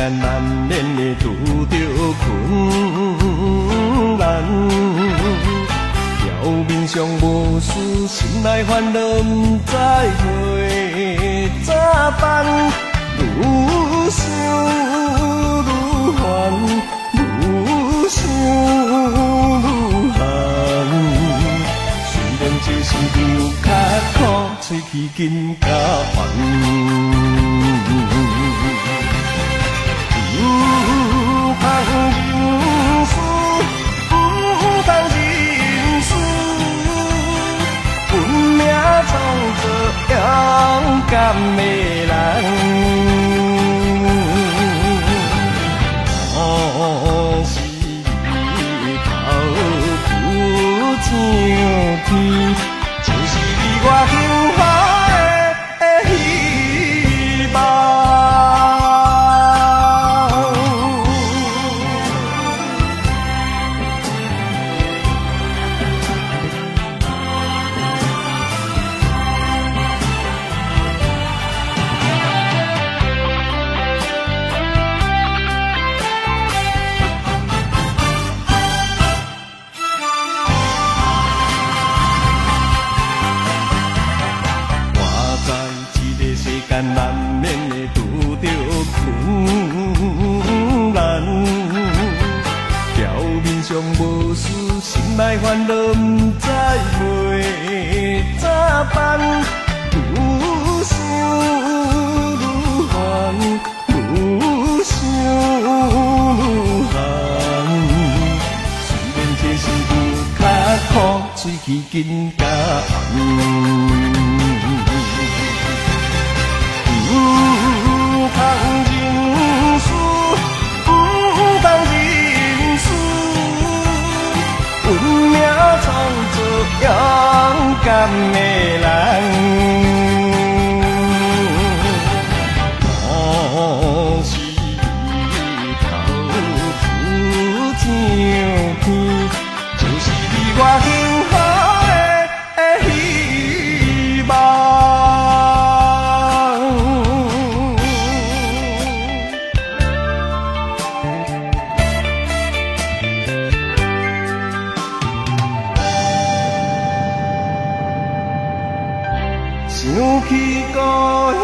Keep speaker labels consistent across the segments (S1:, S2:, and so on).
S1: 间难免会拄着困难，表面上无事，心内烦恼不知会怎办，愈想愈烦，愈想愈寒。虽然这身躯较苦，喙齿更加烦。不通认输，不通认输，运命创造勇敢的人。若是日头浮上天，就是你我幸福的希望。难免会拄着困难，表面上无事，心内烦恼不知会怎办，愈想愈烦，愈想愈寒。虽然这身躯较苦，喙齿更加红。不通认输，不通认输，运命创造勇敢的人。若是日头浮上天，就是你我幸福的希望。想起故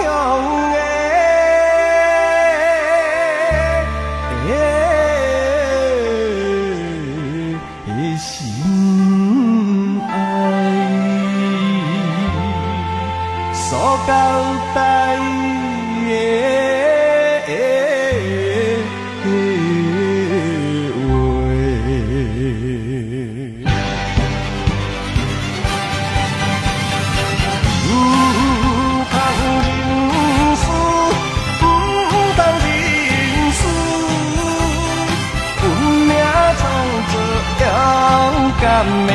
S1: 乡的心爱，所交代的敢的